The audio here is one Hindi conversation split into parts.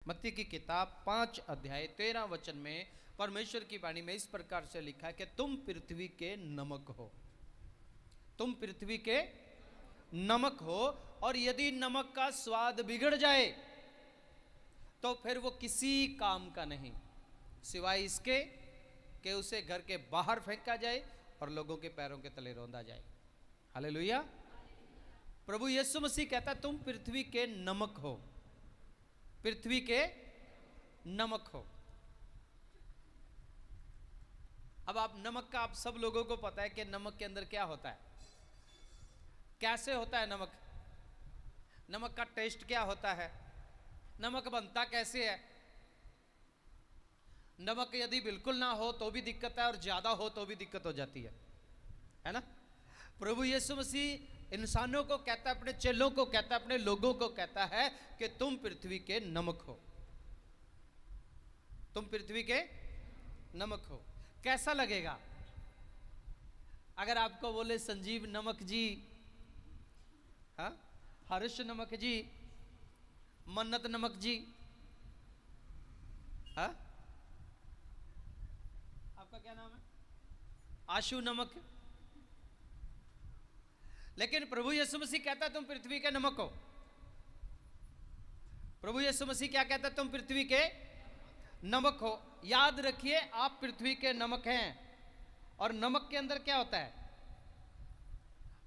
मत्ती की किताब 5 अध्याय 13 वचन में परमेश्वर की वाणी में इस प्रकार से लिखा है कि तुम पृथ्वी के नमक हो। तुम पृथ्वी के नमक हो, और यदि नमक का स्वाद बिगड़ जाए तो फिर वो किसी काम का नहीं, सिवाय इसके कि उसे घर के बाहर फेंका जाए और लोगों के पैरों के तले रौंदा जाए। हालेलुया। प्रभु यीशु मसीह कहता तुम पृथ्वी के नमक हो, पृथ्वी के नमक हो। अब आप नमक का, आप सब लोगों को पता है कि नमक के अंदर क्या होता है, कैसे होता है नमक, नमक का टेस्ट क्या होता है, नमक बनता कैसे है। नमक यदि बिल्कुल ना हो तो भी दिक्कत है, और ज्यादा हो तो भी दिक्कत हो जाती है ना। प्रभु यीशु मसीह इंसानों को कहता है, अपने चेलों को कहता है, अपने लोगों को कहता है कि तुम पृथ्वी के नमक हो, तुम पृथ्वी के नमक हो। कैसा लगेगा अगर आपको बोले संजीव नमक जी, हाँ, हर्ष नमक जी, मन्नत नमक जी, हाँ, आपका क्या नाम है, आशु नमक। लेकिन प्रभु यीशु मसीह कहता है तुम पृथ्वी के नमक हो। प्रभु यीशु मसीह क्या कहता है, तुम पृथ्वी के नमक हो। याद रखिए आप पृथ्वी के नमक हैं, और नमक के अंदर क्या होता है,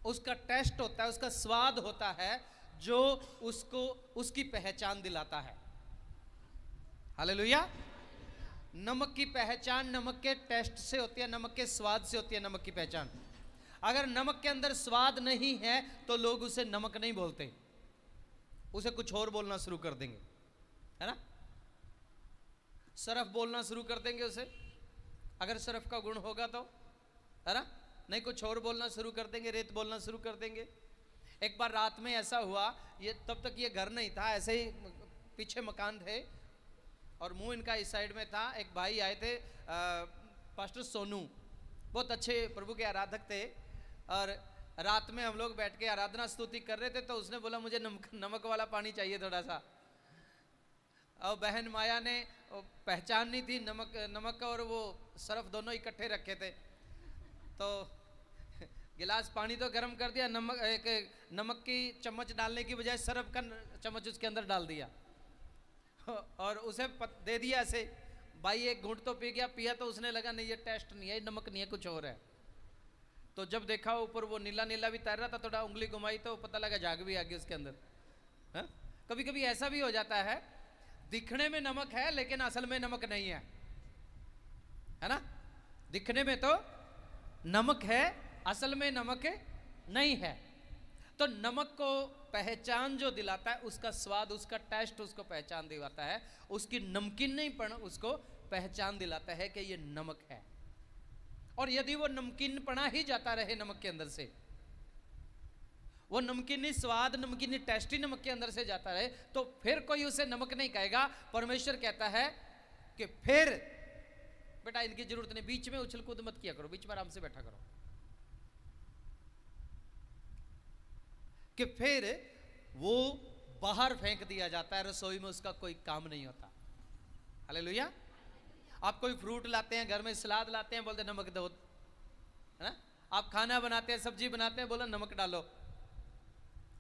उसका टेस्ट होता है, उसका स्वाद होता है, जो उसको उसकी पहचान दिलाता है। हालेलुया। नमक की पहचान नमक के टेस्ट से होती है, नमक के स्वाद से होती है नमक की पहचान। अगर नमक के अंदर स्वाद नहीं है तो लोग उसे नमक नहीं बोलते, उसे कुछ और बोलना शुरू कर देंगे, है ना। सरफ बोलना शुरू कर देंगे उसे, अगर सरफ का गुण होगा तो, है ना। नहीं, कुछ और बोलना शुरू कर देंगे, रेत बोलना शुरू कर देंगे। एक बार रात में ऐसा हुआ, ये तब तक ये घर नहीं था, ऐसे ही पीछे मकान थे और मुंह इनका इस साइड में था। एक भाई आए थे, पास्टर सोनू, बहुत अच्छे प्रभु के आराधक थे, और रात में हम लोग बैठ के आराधना स्तुति कर रहे थे, तो उसने बोला मुझे नमक वाला पानी चाहिए थोड़ा सा। और बहन माया ने पहचान नहीं थी, नमक और वो सरफ दोनों इकट्ठे रखे थे, तो गिलास पानी तो गर्म कर दिया, नमक की चम्मच डालने की बजाय सरफ का चम्मच उसके अंदर डाल दिया और उसे दे दिया ऐसे। भाई एक घूंट तो पी गया, पिया तो उसने लगा नहीं ये टेस्ट नहीं है, नमक नहीं है, कुछ और है। तो जब देखा ऊपर वो नीला नीला भी तैर रहा था, थोड़ा उंगली घुमाई तो पता लगा झाग भी आ गई उसके अंदर। हाँ? कभी कभी ऐसा भी हो जाता है, दिखने में नमक है लेकिन असल में नमक नहीं है ना। दिखने में तो नमक है, असल में नमक नहीं है। तो नमक को पहचान जो दिलाता है, उसका स्वाद, उसका टेस्ट उसको पहचान दिलाता है, उसकी नमकीन नहीं पण उसको पहचान दिलाता है कि ये नमक है। और यदि वो नमकीन पना ही जाता रहे नमक के अंदर से, वो नमकीनी स्वाद, नमकीनी टेस्टी नमक के अंदर से जाता रहे, तो फिर कोई उसे नमक नहीं कहेगा। परमेश्वर कहता है कि फिर बेटा इनकी जरूरत नहीं, बीच में उछल कूद मत किया करो, बीच में आराम से बैठा करो, कि फिर वो बाहर फेंक दिया जाता है, रसोई में उसका कोई काम नहीं होता। हालेलुया। आप कोई फ्रूट लाते हैं घर में, सलाद लाते हैं, बोलते नमक दो, है ना। आप खाना बनाते हैं, सब्जी बनाते हैं, बोलो नमक डालो।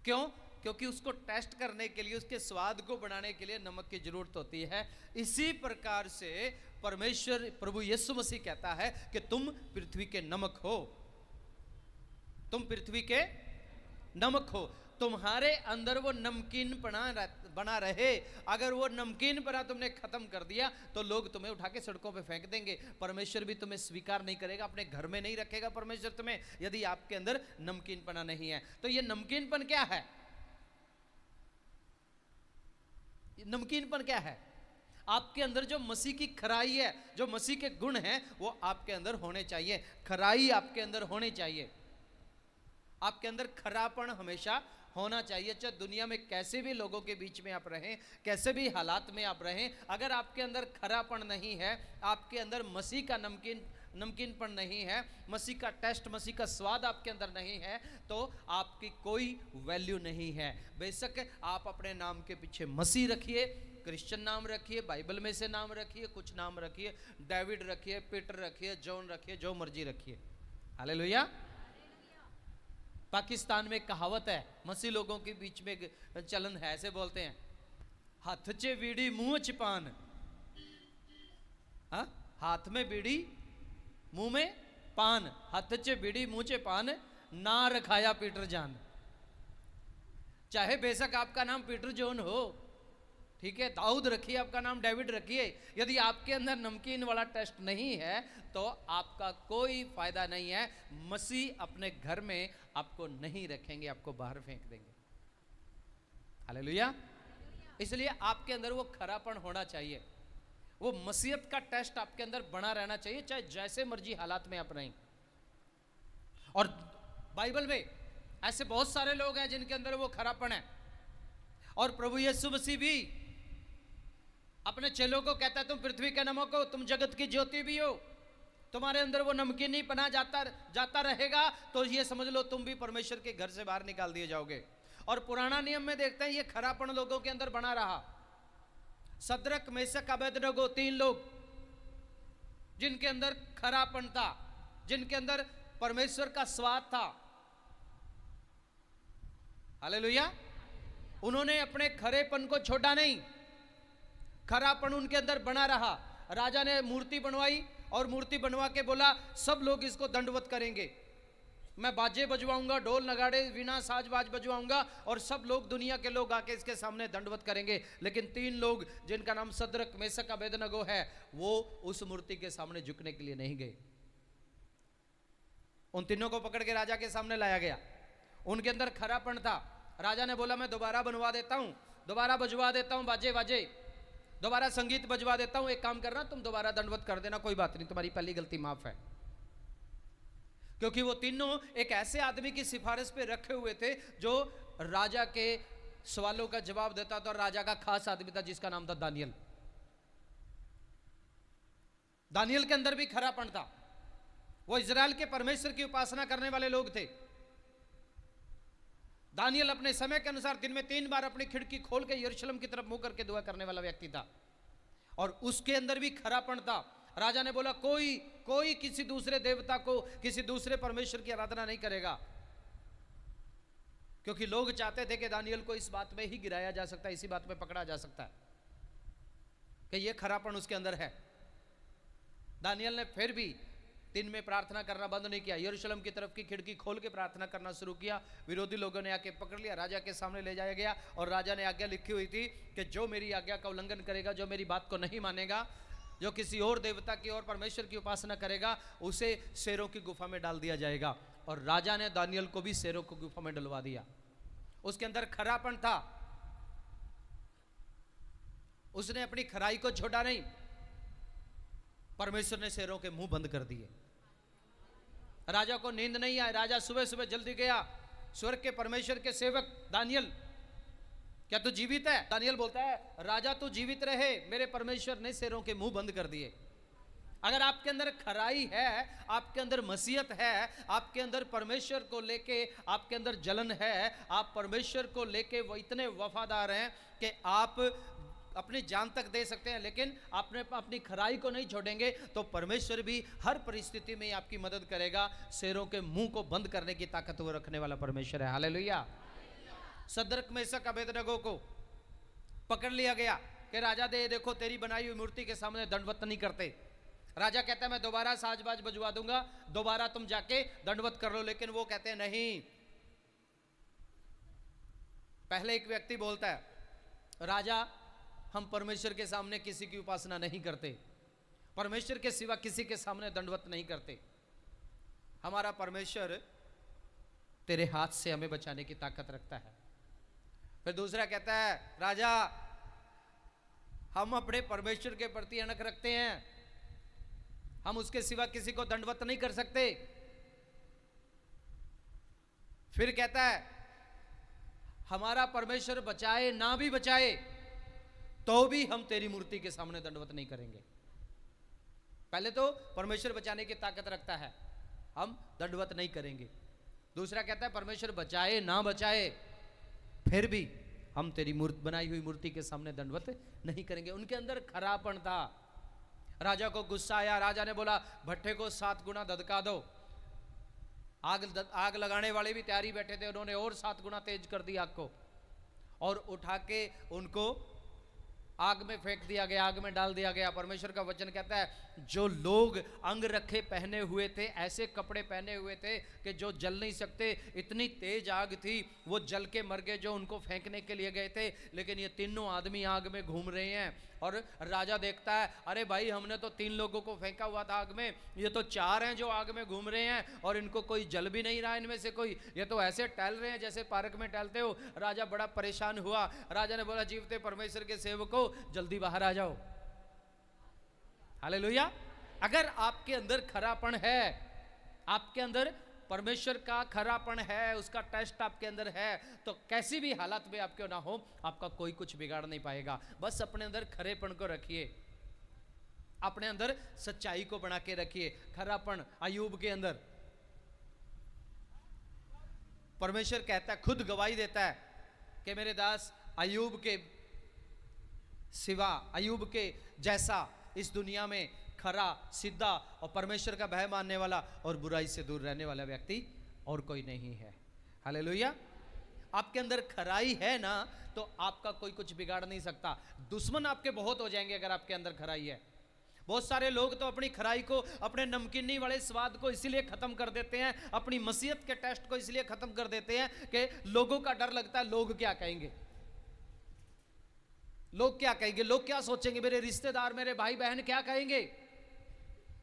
क्यों? क्योंकि उसको टेस्ट करने के लिए, उसके स्वाद को बढ़ाने के लिए नमक की जरूरत होती है। इसी प्रकार से परमेश्वर प्रभु यीशु मसीह कहता है कि तुम पृथ्वी के नमक हो, तुम पृथ्वी के नमक हो। तुम्हारे अंदर वो नमकीन बना रहे। अगर वो नमकीन पना तुमने खत्म कर दिया तो लोग तुम्हें उठा के सड़कों पे फेंक देंगे। परमेश्वर भी तुम्हें स्वीकार नहीं करेगा, अपने घर में नहीं रखेगा परमेश्वर तुम्हें, यदि आपके अंदर नमकीन पना नहीं है। तो ये नमकीनपन क्या है? नमकीनपन क्या है? आपके अंदर जो मसीह की खराई है, जो मसीह के गुण हैं, वो आपके अंदर होने चाहिए। खराई आपके अंदर होनी चाहिए, आपके अंदर खरापन हमेशा होना चाहिए। चाहे दुनिया में कैसे भी लोगों के बीच में आप रहें, कैसे भी हालात में आप रहें, अगर आपके अंदर खरापन नहीं है, आपके अंदर मसीह का नमकीनपन नहीं है, मसीह का टेस्ट, मसीह का स्वाद आपके अंदर नहीं है, तो आपकी कोई वैल्यू नहीं है। बेशक आप अपने नाम के पीछे मसीह रखिए, क्रिश्चियन नाम रखिए, बाइबल में से नाम रखिए, कुछ नाम रखिए, डेविड रखिए, पीटर रखिए, जॉन रखिए, जो मर्जी रखिए। हालेलुया। पाकिस्तान में कहावत है, मसीह लोगों के बीच में चलन है, ऐसे बोलते हैं, हाथ चे बीड़ी मुंह च पान। हाँ, हाथ में बीड़ी मुंह में पान, हाथ चे बीड़ी मुंह चे पान, ना रखाया पीटर जान। चाहे बेशक आपका नाम पीटर जॉन हो, ठीक है, दाऊद रखिए, आपका नाम डेविड रखिए, यदि आपके अंदर नमकीन वाला टेस्ट नहीं है तो आपका कोई फायदा नहीं है। मसीह अपने घर में आपको नहीं रखेंगे, आपको बाहर फेंक देंगे। हालेलुया। इसलिए आपके अंदर वो खरापन होना चाहिए, वो मसीहत का टेस्ट आपके अंदर बना रहना चाहिए, चाहे जैसे मर्जी हालात में आप रहें। और बाइबल में ऐसे बहुत सारे लोग हैं जिनके अंदर वो खरापन है, और प्रभु यीशु मसीह भी अपने चेलों को कहता है, तुम पृथ्वी के नमक हो, तुम जगत की ज्योति भी हो। तुम्हारे अंदर वो नमकीनी पना जाता रहेगा तो ये समझ लो तुम भी परमेश्वर के घर से बाहर निकाल दिए जाओगे। और पुराना नियम में देखते हैं ये खरापन लोगों के अंदर बना रहा। सद्रक, मेशक, अबेदनगो, 3 लोग जिनके अंदर खरापन था, जिनके अंदर परमेश्वर का स्वाद था। हालेलुया। उन्होंने अपने खरेपन को छोड़ा नहीं, खरापन उनके अंदर बना रहा। राजा ने मूर्ति बनवाई और मूर्ति बनवा के बोला सब लोग इसको दंडवत करेंगे, मैं बाजे बजवाऊंगा, ढोल नगाड़े वीणा साज बाज बजवाऊंगा और सब लोग, दुनिया के लोग आके इसके सामने दंडवत करेंगे। लेकिन 3 लोग जिनका नाम सद्रक, मेशक, अबेदनगो है, वो उस मूर्ति के सामने झुकने के लिए नहीं गए। उन तीनों को पकड़ के राजा के सामने लाया गया। उनके अंदर खरापन था। राजा ने बोला मैं दोबारा बनवा देता हूं, दोबारा बजवा देता हूं बाजे बाजे, दोबारा संगीत बजवा देता हूं, एक काम करना तुम दोबारा दंडवत कर देना, कोई बात नहीं, तुम्हारी पहली गलती माफ है। क्योंकि वो तीनों एक ऐसे आदमी की सिफारिश पे रखे हुए थे जो राजा के सवालों का जवाब देता था, और राजा का खास आदमी था जिसका नाम था दानियल। दानियल के अंदर भी खरापन था। वो इजराइल के परमेश्वर की उपासना करने वाले लोग थे। दानियल अपने समय के अनुसार दिन में 3 बार अपनी खिड़की खोल के यरूशलेम की तरफ मुंह करके दुआ करने वाला व्यक्ति था, और उसके अंदर भी खरापन था। राजा ने बोला कोई किसी दूसरे देवता को, किसी दूसरे परमेश्वर की आराधना नहीं करेगा, क्योंकि लोग चाहते थे कि दानियल को इस बात में ही गिराया जा सकता है, इसी बात में पकड़ा जा सकता है कि यह खरापन उसके अंदर है। दानियल ने फिर भी दिन में प्रार्थना करना बंद नहीं किया, यरूशलेम की तरफ की खिड़की खोल के प्रार्थना करना शुरू किया। विरोधी लोगों ने आके पकड़ लिया, राजा के सामने ले जाया गया, और राजा ने आज्ञा लिखी हुई थी कि जो मेरी आज्ञा का उल्लंघन करेगा, जो मेरी बात को नहीं मानेगा, जो किसी और देवता की और परमेश्वर की उपासना करेगा, उसे शेरों की गुफा में डाल दिया जाएगा। और राजा ने दानियल को भी शेरों की गुफा में डलवा दिया। उसके अंदर खरापन था, उसने अपनी खराई को छोड़ा नहीं। परमेश्वर ने शेरों के मुंह बंद कर दिए। राजा को नींद नहीं आई, राजा सुबह सुबह जल्दी गया। स्वर्ग के परमेश्वर के सेवक दानियल, क्या तू जीवित है? दानियल बोलता है राजा तू जीवित रहे, मेरे परमेश्वर ने शेरों के मुंह बंद कर दिए। अगर आपके अंदर खराई है, आपके अंदर मसीहत है, आपके अंदर परमेश्वर को लेके आपके अंदर जलन है, आप परमेश्वर को लेके वो इतने वफादार हैं कि आप अपनी जान तक दे सकते हैं, लेकिन आपने अपनी खराई को नहीं छोड़ेंगे, तो परमेश्वर भी हर परिस्थिति में आपकी मदद करेगा। शेरों के मुंह को बंद करने की ताकत वो रखने वाला परमेश्वर है। हालेलुया। सद्रक, मेशक, अबेदनगो को पकड़ लिया गया कि राजा देखो तेरी बनाई हुई मूर्ति के सामने दंडवत नहीं करते। राजा कहता है मैं दोबारा साजबाज बजवा दूंगा, दोबारा तुम जाके दंडवत कर लो, लेकिन वो कहते हैं नहीं। पहले एक व्यक्ति बोलता है राजा हम परमेश्वर के सामने किसी की उपासना नहीं करते, परमेश्वर के सिवा किसी के सामने दंडवत नहीं करते, हमारा परमेश्वर तेरे हाथ से हमें बचाने की ताकत रखता है। फिर दूसरा कहता है राजा हम अपने परमेश्वर के प्रति अनख रखते हैं, हम उसके सिवा किसी को दंडवत नहीं कर सकते। फिर कहता है हमारा परमेश्वर बचाए ना भी बचाए तो भी हम तेरी मूर्ति के सामने दंडवत नहीं करेंगे। पहले तो परमेश्वर बचाने की ताकत रखता है, हम दंडवत नहीं करेंगे। दूसरा कहता है परमेश्वर बचाए ना बचाए फिर भी हम तेरी मूर्ति बनाई हुई मूर्ति के सामने दंडवत नहीं करेंगे। उनके अंदर खरापन था। राजा को गुस्सा आया, राजा ने बोला भट्ठे को 7 गुना धधका दो। आग लगाने वाले भी तैयारी बैठे थे, उन्होंने और 7 गुना तेज कर दी आग को, और उठा के उनको आग में फेंक दिया गया, आग में डाल दिया गया। परमेश्वर का वचन कहता है जो लोग अंग रखे पहने हुए थे, ऐसे कपड़े पहने हुए थे कि जो जल नहीं सकते, इतनी तेज आग थी, वो जल के मर गए जो उनको फेंकने के लिए गए थे। लेकिन ये तीनों आदमी आग में घूम रहे हैं, और राजा देखता है अरे भाई हमने तो 3 लोगों को फेंका हुआ था आग में, ये तो 4 हैं जो आग में घूम रहे हैं और इनको कोई जल भी नहीं रहा इनमें से कोई, ये तो ऐसे टहल रहे हैं जैसे पार्क में टहलते हो। राजा बड़ा परेशान हुआ। राजा ने बोला जीवते परमेश्वर के सेवकों जल्दी बाहर आ जाओ। हालेलुया। अगर आपके अंदर खरापन है, आपके अंदर परमेश्वर का खरापन है, उसका टेस्ट आपके अंदर है, तो कैसी भी हालत में आपके ना हो, आपका कोई कुछ बिगाड़ नहीं पाएगा। बस अपने अंदर खरेपन को रखिए, अपने अंदर सच्चाई को बना के रखिए। खरापन अय्यूब के अंदर, परमेश्वर कहता है, खुद गवाही देता है कि मेरे दास अय्यूब के सिवा, अय्यूब के जैसा इस दुनिया में खरा, सीधा और परमेश्वर का भय मानने वाला और बुराई से दूर रहने वाला व्यक्ति और कोई नहीं है। हालेलुया। आपके अंदर खराई है ना, तो आपका कोई कुछ बिगाड़ नहीं सकता। दुश्मन आपके बहुत हो जाएंगे अगर आपके अंदर खराई है। बहुत सारे लोग तो अपनी खराई को, अपने नमकीनी वाले स्वाद को इसलिए खत्म कर देते हैं, अपनी मसीहत के टेस्ट को इसलिए खत्म कर देते हैं कि लोगों का डर लगता है, लोग क्या कहेंगे, लोग क्या कहेंगे, लोग क्या सोचेंगे, मेरे रिश्तेदार, मेरे भाई बहन क्या कहेंगे।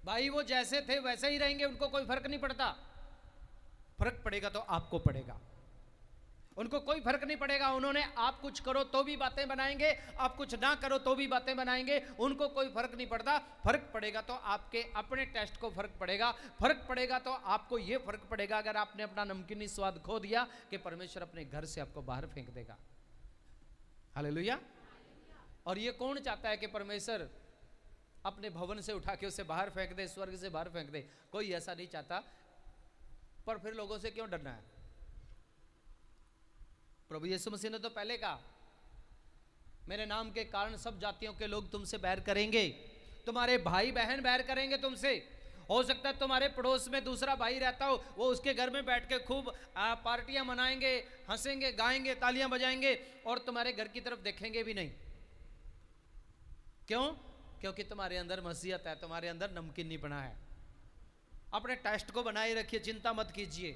भाई वो जैसे थे वैसे ही रहेंगे, उनको कोई फर्क नहीं पड़ता। फर्क पड़ेगा तो आपको पड़ेगा, उनको कोई फर्क नहीं पड़ेगा। उन्होंने आप कुछ करो तो भी बातें बनाएंगे, आप कुछ ना करो तो भी बातें बनाएंगे, उनको कोई फर्क नहीं पड़ता। फर्क पड़ेगा तो आपके अपने टेस्ट को फर्क पड़ेगा। फर्क पड़ेगा तो आपको ये फर्क पड़ेगा अगर आपने अपना नमकीनी स्वाद खो दिया कि परमेश्वर अपने घर से आपको बाहर फेंक देगा। हालेलुया। और ये कौन चाहता है कि परमेश्वर अपने भवन से उठा के उसे बाहर फेंक दे, स्वर्ग से बाहर फेंक दे? कोई ऐसा नहीं चाहता। पर फिर लोगों से क्यों डरना है? प्रभु यीशु मसीह ने तो पहले कहा, मेरे नाम के कारण सब जातियों के लोग तुमसे बैर करेंगे, तुम्हारे भाई बहन बैर करेंगे तुमसे। हो सकता है तुम्हारे पड़ोस में दूसरा भाई रहता हो, वो उसके घर में बैठ के खूब पार्टियां मनाएंगे, हंसेंगे, गाएंगे, तालियां बजाएंगे और तुम्हारे घर की तरफ देखेंगे भी नहीं। क्यों? क्योंकि तुम्हारे अंदर मसीहत है, तुम्हारे अंदर नमकीनीपना है। अपने टेस्ट को बनाए रखिए, चिंता मत कीजिए।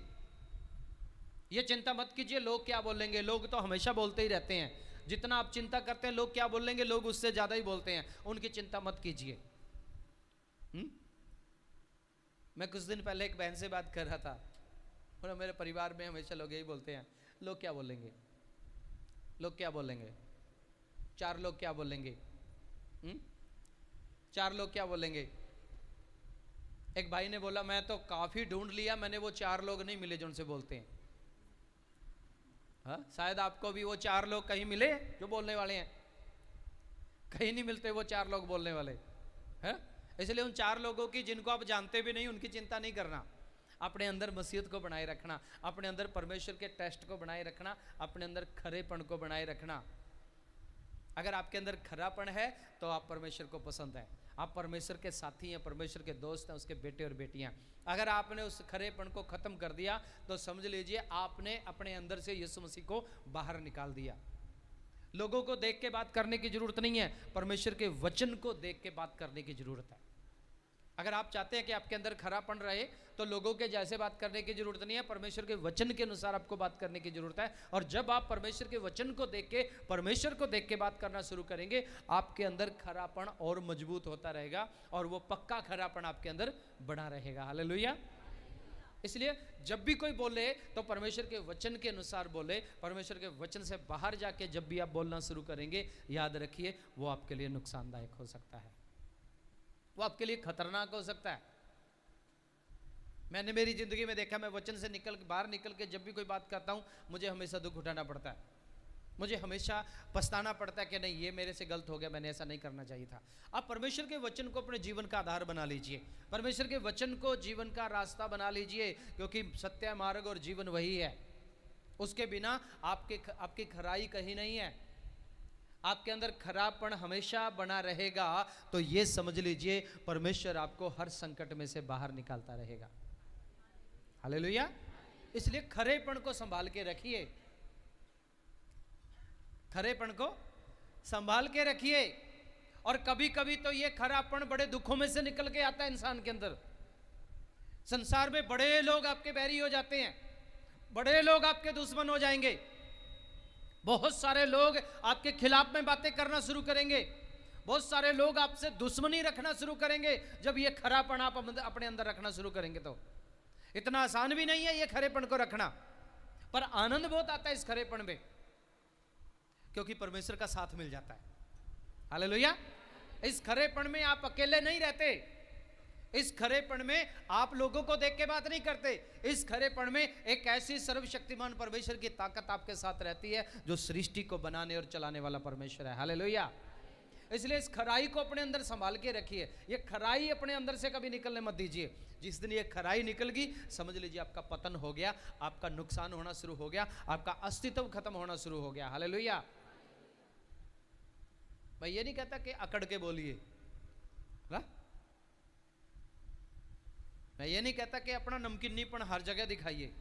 ये चिंता मत कीजिए लोग क्या बोलेंगे। लोग तो हमेशा बोलते ही रहते हैं। जितना आप चिंता करते हैं लोग क्या बोलेंगे, लोग उससे ज्यादा ही बोलते हैं। उनकी चिंता मत कीजिए। मैं कुछ दिन पहले एक बहन से बात कर रहा था, और मेरे परिवार में हमेशा लोग यही बोलते हैं, लोग क्या बोलेंगे, लोग क्या बोलेंगे, 4 लोग क्या बोलेंगे, 4 लोग क्या बोलेंगे। एक भाई ने बोला मैं तो काफी ढूंढ लिया, मैंने वो 4 लोग नहीं मिले जो उनसे बोलते हैं। हाँ, शायद आपको भी वो 4 लोग कहीं मिले जो बोलने वाले हैं। कहीं नहीं मिलते वो 4 लोग बोलने वाले हैं। इसलिए उन 4 लोगों की जिनको आप जानते भी नहीं, उनकी चिंता नहीं करना। अपने अंदर मसीहत को बनाए रखना, अपने अंदर परमेश्वर के टेस्ट को बनाए रखना, अपने अंदर खरेपन को बनाए रखना। अगर आपके अंदर खरापन है तो आप परमेश्वर को पसंद है, आप परमेश्वर के साथी हैं, परमेश्वर के दोस्त हैं, उसके बेटे और बेटियां। अगर आपने उस खरेपन को खत्म कर दिया तो समझ लीजिए आपने अपने अंदर से यीशु मसीह को बाहर निकाल दिया। लोगों को देख के बात करने की जरूरत नहीं है, परमेश्वर के वचन को देख के बात करने की जरूरत है। अगर आप चाहते हैं कि आपके अंदर खरापन रहे तो लोगों के जैसे बात करने की जरूरत नहीं है, परमेश्वर के वचन के अनुसार आपको बात करने की जरूरत है। और जब आप परमेश्वर के वचन को देख के, परमेश्वर को देख के बात करना शुरू करेंगे, आपके अंदर खरापन और मजबूत होता रहेगा और वो पक्का खरापन आपके अंदर बना रहेगा। हालेलुया। इसलिए जब भी कोई बोले तो परमेश्वर के वचन के अनुसार बोले। परमेश्वर के वचन से बाहर जाके जब भी आप बोलना शुरू करेंगे, याद रखिए वो आपके लिए नुकसानदायक हो सकता है, वो आपके लिए खतरनाक हो सकता है। मैंने मेरी जिंदगी में देखा, मैं वचन से बाहर निकल के जब भी कोई बात करता हूँ, मुझे हमेशा दुख उठाना पड़ता है, मुझे हमेशा पछताना पड़ता है कि नहीं ये मेरे से गलत हो गया, मैंने ऐसा नहीं करना चाहिए था। आप परमेश्वर के वचन को अपने जीवन का आधार बना लीजिए, परमेश्वर के वचन को जीवन का रास्ता बना लीजिए, क्योंकि सत्य मार्ग और जीवन वही है। उसके बिना आपकी खराई कहीं नहीं है। आपके अंदर खराबपन हमेशा बना रहेगा तो ये समझ लीजिए परमेश्वर आपको हर संकट में से बाहर निकालता रहेगा। हालेलुया। इसलिए खरेपन को संभाल के रखिए, खरेपन को संभाल के रखिए। और कभी कभी तो ये खरापन बड़े दुखों में से निकल के आता है इंसान के अंदर। संसार में बड़े लोग आपके बैरी हो जाते हैं, बड़े लोग आपके दुश्मन हो जाएंगे, बहुत सारे लोग आपके खिलाफ में बातें करना शुरू करेंगे, बहुत सारे लोग आपसे दुश्मनी रखना शुरू करेंगे जब ये खरापन आप अपने अंदर रखना शुरू करेंगे। तो इतना आसान भी नहीं है ये खरेपन को रखना, पर आनंद बहुत आता है इस खरेपन में, क्योंकि परमेश्वर का साथ मिल जाता है। हालेलुया। इस खरेपन में आप अकेले नहीं रहते, इस खरेपन में आप लोगों को देख के बात नहीं करते, इस खरेपन में एक ऐसी सर्वशक्तिमान परमेश्वर की ताकत आपके साथ रहती है जो सृष्टि को बनाने और चलाने वाला परमेश्वर है। हालेलुया। इसलिए इस खराई को अपने अंदर संभाल के रखिए, ये खराई अपने अंदर से कभी निकलने मत दीजिए। जिस दिन ये खराई निकल गई समझ लीजिए आपका पतन हो गया, आपका नुकसान होना शुरू हो गया, आपका अस्तित्व खत्म होना शुरू हो गया। हालेलुया। मैं ये नहीं कहता कि अकड़ के बोलिए, मैं ये नहीं कहता कि अपना नमकीनीपन हर जगह दिखाइए,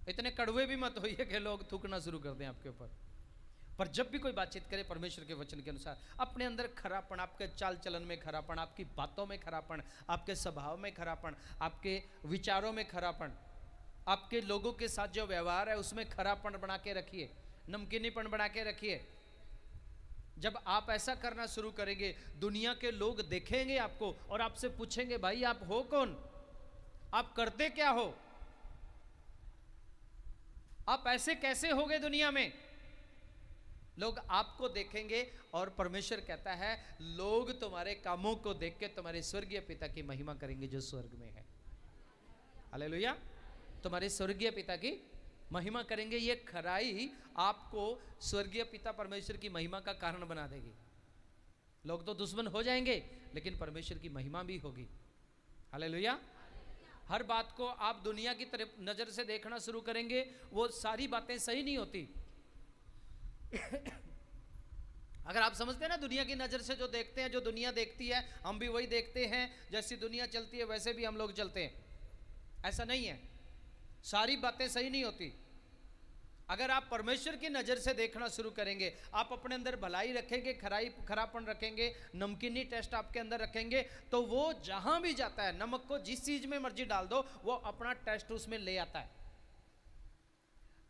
इतने कड़वे भी मत होइए कि लोग थूकना शुरू कर दें आपके ऊपर। पर जब भी कोई बातचीत करे परमेश्वर के वचन के अनुसार, अपने अंदर खरापन, आपके चाल चलन में खरापन, आपकी बातों में खरापन, आपके स्वभाव में खरापन, आपके विचारों में खरापन, आपके लोगों के साथ जो व्यवहार है उसमें खरापन बना के रखिए, नमकीनीपन बना के रखिए। जब आप ऐसा करना शुरू करेंगे दुनिया के लोग देखेंगे आपको और आपसे पूछेंगे भाई आप हो कौन, आप करते क्या हो, आप ऐसे कैसे हो गए दुनिया में। लोग आपको देखेंगे और परमेश्वर कहता है लोग तुम्हारे कामों को देख के तुम्हारे स्वर्गीय पिता की महिमा करेंगे जो स्वर्ग में है। हालेलुया। तुम्हारे स्वर्गीय पिता की महिमा करेंगे। ये खराई आपको स्वर्गीय पिता परमेश्वर की महिमा का कारण बना देगी। लोग तो दुश्मन हो जाएंगे लेकिन परमेश्वर की महिमा भी होगी। हालेलुया। हर बात को आप दुनिया की तरफ नजर से देखना शुरू करेंगे, वो सारी बातें सही नहीं होती। अगर आप समझते हैं ना दुनिया की नजर से जो देखते हैं, जो दुनिया देखती है हम भी वही देखते हैं, जैसी दुनिया चलती है वैसे भी हम लोग चलते हैं, ऐसा नहीं है। सारी बातें सही नहीं होती। अगर आप परमेश्वर की नजर से देखना शुरू करेंगे, आप अपने अंदर भलाई रखेंगे, खरापन रखेंगे, नमकीनी टेस्ट आपके अंदर रखेंगे, तो वो जहां भी जाता है, नमक को जिस चीज में मर्जी डाल दो वो अपना टेस्ट उसमें ले आता है।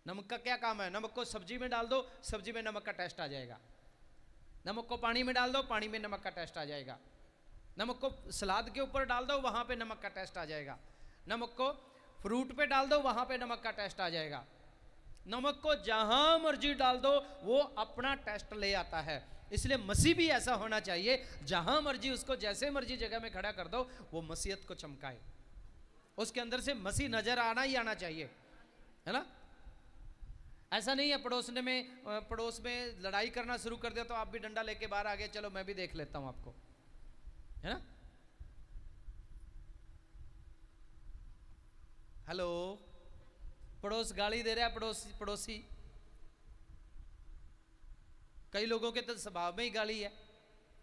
नमक का क्या काम है, नमक को सब्जी में डाल दो, सब्जी में नमक का टेस्ट आ जाएगा। नमक को पानी में डाल दो, पानी में नमक का टेस्ट आ जाएगा। नमक को सलाद के ऊपर डाल दो, वहां पे नमक का टेस्ट आ जाएगा। नमक को फ्रूट पे डाल दो, वहां पे नमक का टेस्ट आ जाएगा। नमक को जहां मर्जी डाल दो वो अपना टेस्ट ले आता है। इसलिए मसीह भी ऐसा होना चाहिए, जहां मर्जी उसको जैसे मर्जी जगह में खड़ा कर दो वो मसीहत को चमकाए, उसके अंदर से मसीह नजर आना ही आना चाहिए, है ना। ऐसा नहीं है पड़ोस में लड़ाई करना शुरू कर दिया तो आप भी डंडा लेके बाहर आ गए, चलो मैं भी देख लेता हूं आपको, है ना। हेलो, पड़ोस गाली दे रहा है, पड़ोसी कई लोगों के तो स्वभाव में ही गाली है,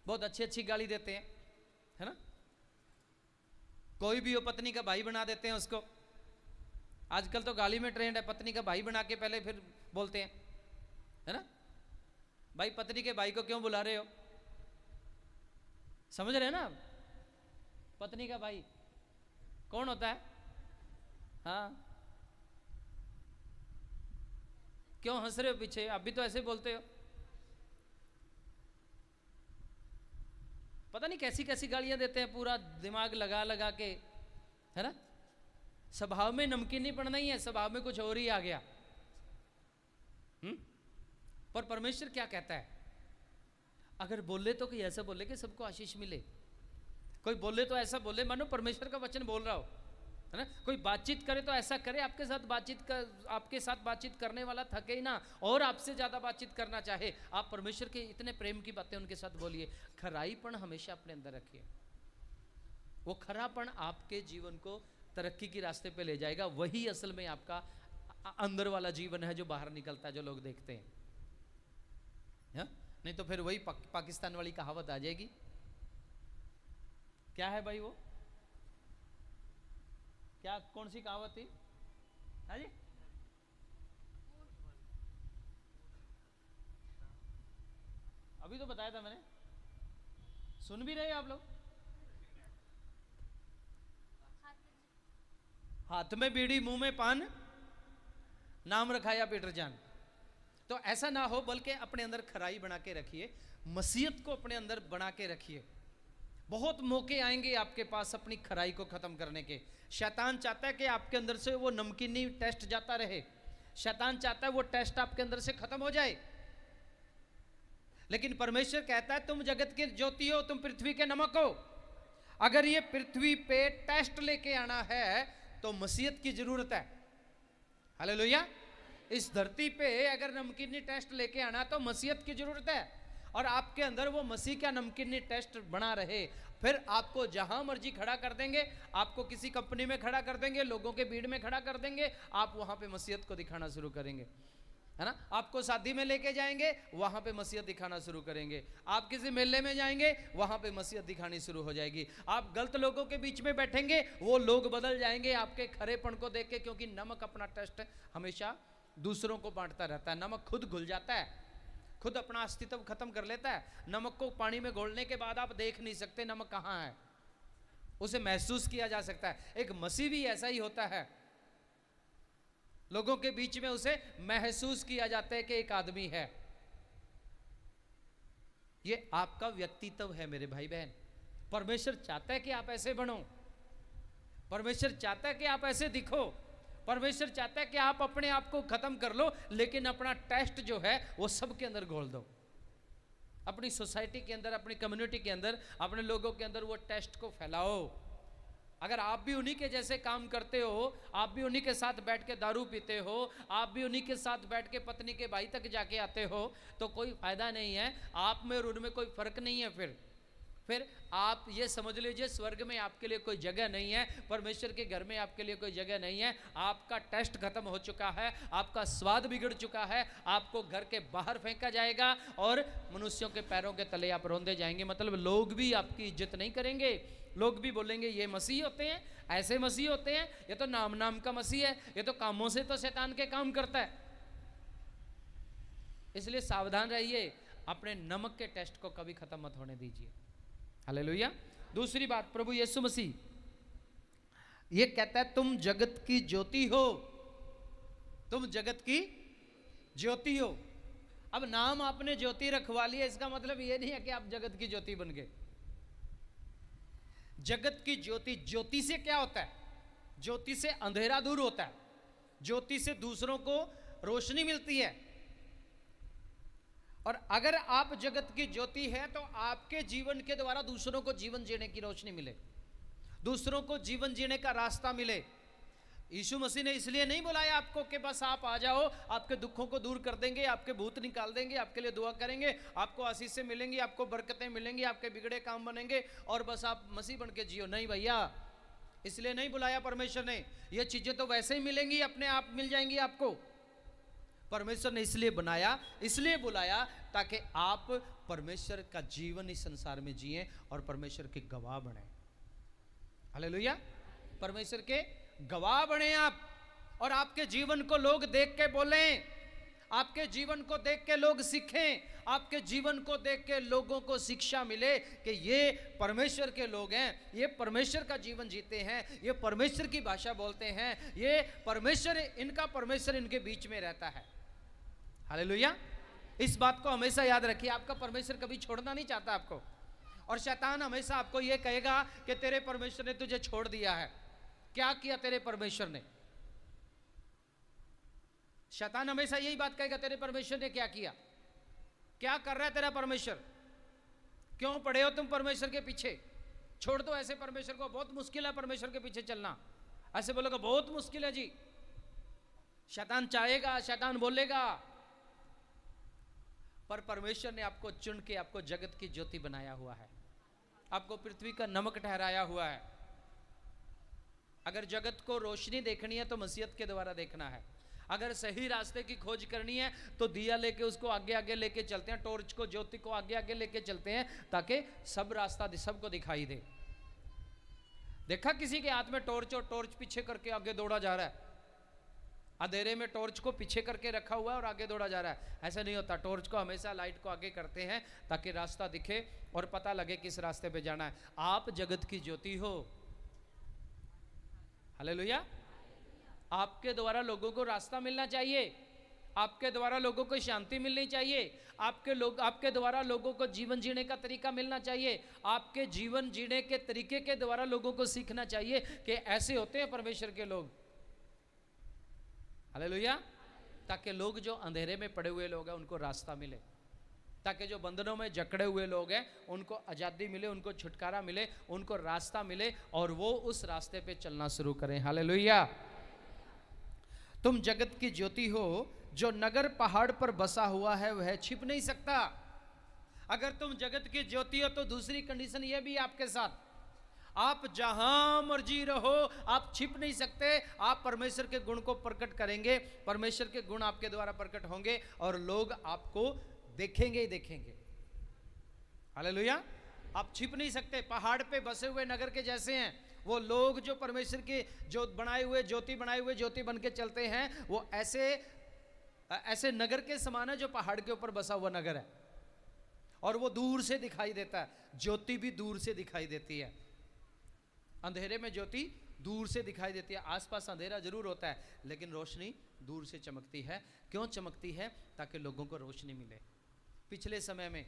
बहुत अच्छी गाली देते हैं, है ना। कोई भी हो पत्नी का भाई बना देते हैं उसको। आजकल तो गाली में ट्रेंड है, पत्नी का भाई बना के पहले फिर बोलते हैं, है ना। भाई पत्नी के भाई को क्यों बुला रहे हो, समझ रहे हैं ना। पत्नी का भाई कौन होता है, हाँ क्यों हंस रहे हो पीछे, आप भी तो ऐसे बोलते हो। पता नहीं कैसी कैसी गालियां देते हैं, पूरा दिमाग लगा लगा के, है ना। स्वभाव में नमकीनी पड़ना ही है, स्वभाव में कुछ और ही आ गया। पर परमेश्वर क्या कहता है, अगर बोले तो कोई ऐसा बोले कि सबको आशीष मिले, कोई बोले तो ऐसा बोले मानो परमेश्वर का वचन बोल रहा हो, है ना। कोई बातचीत करे तो ऐसा करे आपके साथ बातचीत करने वाला थके ही ना और आपसे ज्यादा बातचीत करना चाहे। आप परमेश्वर के इतने प्रेम की बातें उनके साथ बोलिए। खराईपन हमेशा अपने अंदर रखिए, वो खरापन आपके जीवन को तरक्की की रास्ते पे ले जाएगा। वही असल में आपका अंदर वाला जीवन है जो बाहर निकलता है, जो लोग देखते हैं। नहीं तो फिर वही पाकिस्तान वाली कहावत आ जाएगी। क्या है भाई वो, क्या कौन सी कहावत थी? हाँ जी, अभी तो बताया था मैंने, सुन भी रहे आप लोग? हाथ में बीड़ी मुंह में पान, नाम रखाया पीटर जान। तो ऐसा ना हो, बल्कि अपने अंदर खराई बना के रखिए, मसीहत को अपने अंदर बना के रखिए। बहुत मौके आएंगे आपके पास अपनी खराई को खत्म करने के। शैतान चाहता है कि आपके अंदर से वो नमकीनी टेस्ट जाता रहे, शैतान चाहता है वो टेस्ट आपके अंदर से खत्म हो जाए। लेकिन परमेश्वर कहता है तुम जगत की ज्योति हो, तुम पृथ्वी के नमक हो। अगर ये पृथ्वी पे टेस्ट लेके आना है तो मसीहत की जरूरत है। हालेलुया। इस धरती पे अगर नमकीनी टेस्ट लेके आना तो मसीहत की जरूरत है, और आपके अंदर वो मसीह का नमकीनी टेस्ट बना रहे। फिर आपको जहां मर्जी खड़ा कर देंगे, आपको किसी कंपनी में खड़ा कर देंगे, लोगों के भीड़ में खड़ा कर देंगे, आप वहां पे मसीहत को दिखाना शुरू करेंगे, है ना। आपको शादी में लेके जाएंगे, वहां पे मसीहत दिखाना शुरू करेंगे। आप किसी मेले में जाएंगे, वहां पे मसीहत दिखानी शुरू हो जाएगी। आप गलत लोगों के बीच में बैठेंगे, वो लोग बदल जाएंगे आपके खरेपन को देख के, क्योंकि नमक अपना टेस्ट हमेशा दूसरों को बांटता रहता है। नमक खुद घुल जाता है, खुद अपना अस्तित्व खत्म कर लेता है। नमक को पानी में घोलने के बाद आप देख नहीं सकते नमक कहां है, उसे महसूस किया जा सकता है। एक मसीह भी ऐसा ही होता है, लोगों के बीच में उसे महसूस किया जाता है कि एक आदमी है। ये आपका व्यक्तित्व है मेरे भाई बहन। परमेश्वर चाहता है कि आप ऐसे बनो, परमेश्वर चाहता है कि आप ऐसे दिखो, परमेश्वर चाहता है कि आप अपने आप को खत्म कर लो, लेकिन अपना टेस्ट जो है वो सबके अंदर घोल दो। अपनी सोसाइटी के अंदर, अपनी कम्युनिटी के अंदर, अपने लोगों के अंदर वो टेस्ट को फैलाओ। अगर आप भी उन्हीं के जैसे काम करते हो, आप भी उन्हीं के साथ बैठ के दारू पीते हो, आप भी उन्हीं के साथ बैठ के पत्नी के भाई तक जाके आते हो, तो कोई फायदा नहीं है। आप में और उनमें कोई फर्क नहीं है। फिर आप ये समझ लीजिए स्वर्ग में आपके लिए कोई जगह नहीं है, परमेश्वर के घर में आपके लिए कोई जगह नहीं है। आपका टेस्ट खत्म हो चुका है, आपका स्वाद बिगड़ चुका है, आपको घर के बाहर फेंका जाएगा और मनुष्यों के पैरों के तले आप रोंदे जाएंगे। मतलब लोग भी आपकी इज्जत नहीं करेंगे, लोग भी बोलेंगे ये मसीह होते हैं, ऐसे मसीह होते हैं, ये तो नाम नाम का मसीह है, ये तो कामों से तो शैतान के काम करता है। इसलिए सावधान रहिए, अपने नमक के टेस्ट को कभी खत्म मत होने दीजिए। हालेलुया। दूसरी बात, प्रभु यीशु मसीह ये कहता है तुम जगत की ज्योति हो, तुम जगत की ज्योति हो। अब नाम आपने ज्योति रखवा लिया, इसका मतलब ये नहीं है कि आप जगत की ज्योति बन गए। जगत की ज्योति, ज्योति से क्या होता है? ज्योति से अंधेरा दूर होता है, ज्योति से दूसरों को रोशनी मिलती है। और अगर आप जगत की ज्योति है तो आपके जीवन के द्वारा दूसरों को जीवन जीने की रोशनी मिले, दूसरों को जीवन जीने का रास्ता मिले। यीशु मसीह ने इसलिए नहीं बुलाया आपको कि बस आप आ जाओ, आपके दुखों को दूर कर देंगे, आपके भूत निकाल देंगे, आपके लिए दुआ करेंगे, आपको आशीषें मिलेंगी, आपको बरकतें मिलेंगी, आपके बिगड़े काम बनेंगे और बस आप मसीह बन के जियो। नहीं भैया, इसलिए नहीं बुलाया परमेश्वर ने। ये चीजें तो वैसे ही मिलेंगी, अपने आप मिल जाएंगी आपको। परमेश्वर ने इसलिए बनाया, इसलिए बुलाया ताकि आप परमेश्वर का जीवन इस संसार में जिए और परमेश्वर के गवाह बने। हालेलुया। परमेश्वर के गवाह बने आप, और आपके जीवन को लोग देख के बोलें, आपके जीवन को देख के लोग सीखें, आपके जीवन को देख के लोगों को शिक्षा मिले कि ये परमेश्वर के लोग हैं, ये परमेश्वर का जीवन जीते हैं, ये परमेश्वर की भाषा बोलते हैं, ये परमेश्वर, इनका परमेश्वर इनके बीच में रहता है। हालेलुया। इस बात को हमेशा याद रखिए, आपका परमेश्वर कभी छोड़ना नहीं चाहता आपको। और शैतान हमेशा आपको यह कहेगा कि तेरे परमेश्वर ने तुझे छोड़ दिया है। क्या किया तेरे परमेश्वर ने? शैतान हमेशा यही बात कहेगा, तेरे परमेश्वर ने क्या किया, क्या कर रहा है तेरा परमेश्वर, क्यों पड़े हो तुम परमेश्वर के पीछे? छोड़ दो ऐसे परमेश्वर को, बहुत मुश्किल है परमेश्वर के पीछे चलना। ऐसे बोलोगे बहुत मुश्किल है जी। शैतान चाहेगा, शैतान बोलेगा, पर परमेश्वर ने आपको चुन के आपको जगत की ज्योति बनाया हुआ है, आपको पृथ्वी का नमक ठहराया हुआ है। अगर जगत को रोशनी देखनी है तो मसीहत के द्वारा देखना है। अगर सही रास्ते की खोज करनी है तो दिया लेके उसको आगे आगे लेके चलते हैं, टॉर्च को, ज्योति को आगे आगे लेके चलते हैं ताकि सब रास्ता सबको दिखाई दे। देखा किसी के हाथ में टॉर्च और टॉर्च पीछे करके आगे दौड़ा जा रहा है, अंधेरे में टॉर्च को पीछे करके रखा हुआ है और आगे दौड़ा जा रहा है। ऐसा नहीं होता, टॉर्च को हमेशा लाइट को आगे करते हैं ताकि रास्ता दिखे और पता लगे किस रास्ते पे जाना है। आप जगत की ज्योति हो। हालेलुया। आपके द्वारा लोगों को रास्ता मिलना चाहिए, आपके द्वारा लोगों को शांति मिलनी चाहिए, आपके द्वारा लोगों को जीवन जीने का तरीका मिलना चाहिए, आपके जीवन जीने के तरीके के द्वारा लोगों को सीखना चाहिए कि ऐसे होते हैं परमेश्वर के लोग। हालेलुया। ताकि लोग जो अंधेरे में पड़े हुए लोग हैं उनको रास्ता मिले, ताकि जो बंधनों में जकड़े हुए लोग हैं उनको आज़ादी मिले, उनको छुटकारा मिले, उनको रास्ता मिले और वो उस रास्ते पे चलना शुरू करें। हालेलुया। तुम जगत की ज्योति हो, जो नगर पहाड़ पर बसा हुआ है वह छिप नहीं सकता। अगर तुम जगत की ज्योति हो तो दूसरी कंडीशन यह भी आपके साथ, आप जहां मर्जी रहो आप छिप नहीं सकते। आप परमेश्वर के गुण को प्रकट करेंगे, परमेश्वर के गुण आपके द्वारा प्रकट होंगे और लोग आपको देखेंगे ही देखेंगे। हालेलुया। आप छिप नहीं सकते, पहाड़ पे बसे हुए नगर के जैसे हैं वो लोग जो परमेश्वर के जो बनाए हुए ज्योति बन के चलते हैं, वो ऐसे नगर के समान है जो पहाड़ के ऊपर बसा हुआ नगर है और वो दूर से दिखाई देता है। ज्योति भी दूर से दिखाई देती है, अंधेरे में ज्योति दूर से दिखाई देती है। आसपास अंधेरा जरूर होता है लेकिन रोशनी दूर से चमकती है। क्यों चमकती है? ताकि लोगों को रोशनी मिले। पिछले समय में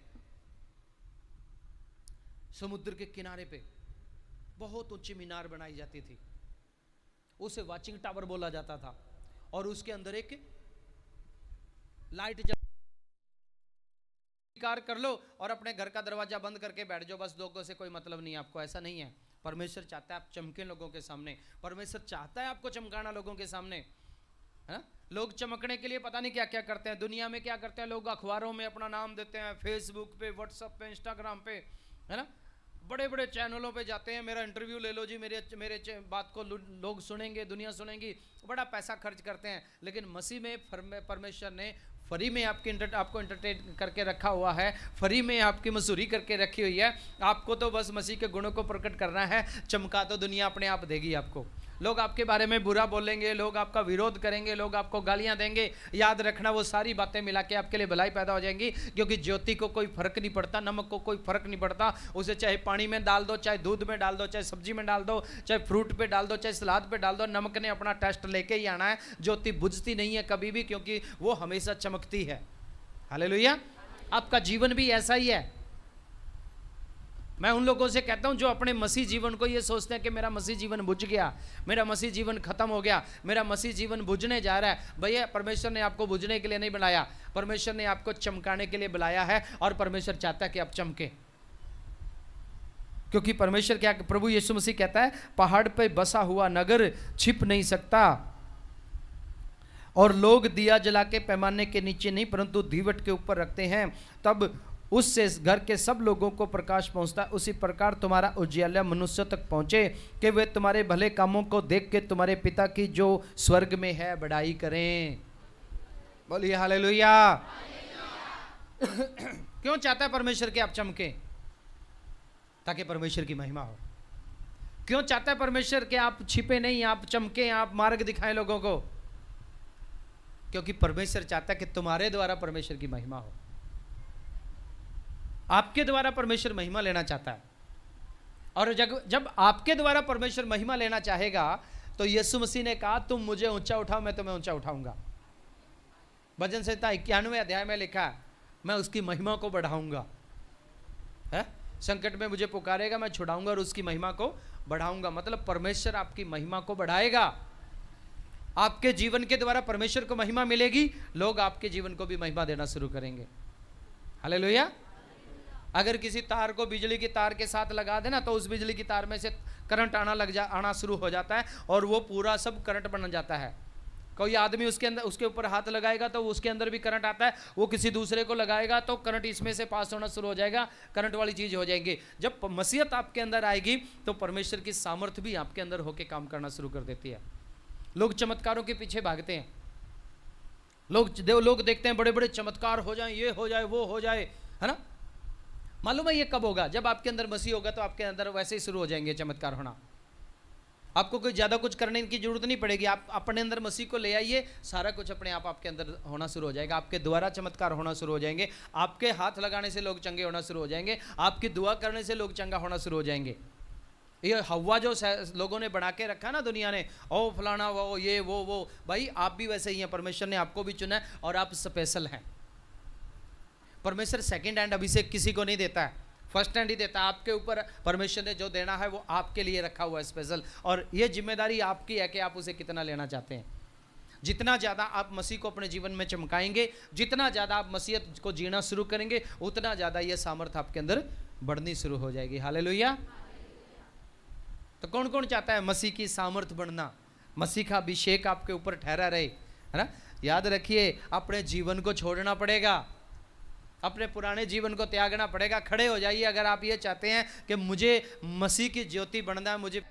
समुद्र के किनारे पे बहुत ऊंची मीनार बनाई जाती थी, उसे वाचिंग टावर बोला जाता था और उसके अंदर एक लाइट स्वीकार कर लो और अपने घर का दरवाजा बंद करके बैठ जाओ, बस लोगों से कोई मतलब नहीं है आपको। ऐसा नहीं है। परमेश्वर चाहता है आप चमके लोगों के सामने, परमेश्वर चाहता है आपको चमकाना लोगों के सामने, है? लोग चमकने के लिए पता नहीं क्या क्या करते हैं। दुनिया में क्या करते हैं लोग? अखबारों में अपना नाम देते हैं, फेसबुक पे, व्हाट्सएप पे, इंस्टाग्राम पे, है ना, बड़े बड़े चैनलों पे जाते हैं, मेरा इंटरव्यू ले लो जी, मेरे बात को लोग सुनेंगे, दुनिया सुनेंगी, बड़ा पैसा खर्च करते हैं। लेकिन मसीह में परमेश्वर ने फ्री में आपको एंटरटेन करके रखा हुआ है, फ्री में आपकी मजदूरी करके रखी हुई है। आपको तो बस मसीह के गुणों को प्रकट करना है, चमका तो दुनिया अपने आप देगी आपको। लोग आपके बारे में बुरा बोलेंगे, लोग आपका विरोध करेंगे, लोग आपको गालियां देंगे, याद रखना वो सारी बातें मिला के आपके लिए भलाई पैदा हो जाएंगी। क्योंकि ज्योति को कोई फर्क नहीं पड़ता, नमक को कोई फर्क नहीं पड़ता, उसे चाहे पानी में डाल दो, चाहे दूध में डाल दो, चाहे सब्जी में डाल दो, चाहे फ्रूट पे डाल दो, चाहे सलाद पे डाल दो, नमक ने अपना टेस्ट लेके ही आना है। ज्योति बुझती नहीं है कभी भी, क्योंकि वो हमेशा चमकती है। हालेलुया। आपका जीवन भी ऐसा ही है। मैं उन लोगों से कहता हूं जो अपने मसीह जीवन को ये सोचते हैं कि मेरा मसीह जीवन बुझ गया, मेरा मसीह जीवन खत्म हो गया, मेरा मसीह जीवन बुझने जा रहा है। भैया, परमेश्वर ने आपको बुझने के लिए नहीं बनाया, परमेश्वर ने आपको चमकाने के लिए बुलाया है और परमेश्वर चाहता है कि आप चमके। क्योंकि परमेश्वर क्या, प्रभु यीशु मसीह कहता है, पहाड़ पे बसा हुआ नगर छिप नहीं सकता और लोग दिया जला के पैमाने के नीचे नहीं परंतु दीवट के ऊपर रखते हैं, तब उससे घर के सब लोगों को प्रकाश पहुंचता है। उसी प्रकार तुम्हारा उजियाला मनुष्य तक पहुंचे कि वे तुम्हारे भले कामों को देख के तुम्हारे पिता की जो स्वर्ग में है बड़ाई करें। बोलिए हालेलुया। क्यों चाहता है परमेश्वर कि आप चमके? ताकि परमेश्वर की महिमा हो। क्यों चाहता है परमेश्वर कि आप छिपे नहीं, आप चमके, आप मार्ग दिखाएं लोगों को? क्योंकि परमेश्वर चाहता है कि तुम्हारे द्वारा परमेश्वर की महिमा हो। आपके द्वारा परमेश्वर महिमा लेना चाहता है। और जब आपके द्वारा परमेश्वर महिमा लेना चाहेगा तो यीशु मसीह ने कहा, तुम मुझे ऊंचा उठाओ, मैं तुम्हें ऊंचा उठाऊंगा। भजन संहिता 91वें अध्याय में लिखा है, मैं उसकी महिमा को बढ़ाऊंगा। है, संकट में मुझे पुकारेगा, मैं छुड़ाऊंगा और उसकी महिमा को बढ़ाऊंगा। मतलब परमेश्वर आपकी महिमा को बढ़ाएगा। आपके जीवन के द्वारा परमेश्वर को महिमा मिलेगी, लोग आपके जीवन को भी महिमा देना शुरू करेंगे। हालेलुया। अगर किसी तार को बिजली की तार के साथ लगा देना तो उस बिजली की तार में से करंट आना शुरू हो जाता है और वो पूरा सब करंट बन जाता है। कोई आदमी उसके ऊपर हाथ लगाएगा तो उसके अंदर भी करंट आता है, वो किसी दूसरे को लगाएगा तो करंट इसमें से पास होना शुरू हो जाएगा, करंट वाली चीज हो जाएंगी। जब मसीहत आपके अंदर आएगी तो परमेश्वर की सामर्थ्य भी आपके अंदर होकर काम करना शुरू कर देती है। लोग चमत्कारों के पीछे भागते हैं, लोग देखते हैं बड़े बड़े चमत्कार हो जाए, ये हो जाए, वो हो जाए, है ना। मालूम है ये कब होगा? जब आपके अंदर मसीह होगा तो आपके अंदर वैसे ही शुरू हो जाएंगे चमत्कार होना। आपको कोई ज़्यादा कुछ करने की जरूरत नहीं पड़ेगी। आप अपने अंदर मसीह को ले आइए, सारा कुछ अपने आप आपके अंदर होना शुरू हो जाएगा। आपके द्वारा चमत्कार होना शुरू हो जाएंगे। आपके हाथ लगाने से लोग चंगे होना शुरू हो जाएंगे। आपकी दुआ करने से लोग चंगा होना शुरू हो जाएंगे। ये हवा जो लोगों ने बना के रखा ना दुनिया ने, ओ फलाना वो ये वो भाई आप भी वैसे ही हैं। परमेश्वर ने आपको भी चुना है और आप स्पेशल हैं। परमेश्वर सेकंड हैंड अभिषेक किसी को नहीं देता है, फर्स्ट हैंड ही देता है। आपके ऊपर परमेश्वर ने जो देना है वो आपके लिए रखा हुआ है स्पेशल, और ये जिम्मेदारी आपकी है कि आप उसे कितना लेना चाहते हैं। जितना ज़्यादा आप मसीह को अपने जीवन में चमकाएंगे, जितना ज़्यादा आप मसीहत को जीना शुरू करेंगे, उतना ज़्यादा ये सामर्थ आपके अंदर बढ़नी शुरू हो जाएगी। हालेलुया। तो कौन कौन चाहता है मसीह की सामर्थ बढ़ना, मसीह का अभिषेक आपके ऊपर ठहरा रहे, है ना। याद रखिए अपने जीवन को छोड़ना पड़ेगा, अपने पुराने जीवन को त्यागना पड़ेगा। खड़े हो जाइए अगर आप ये चाहते हैं कि मुझे मसीह की ज्योति बनना है, मुझे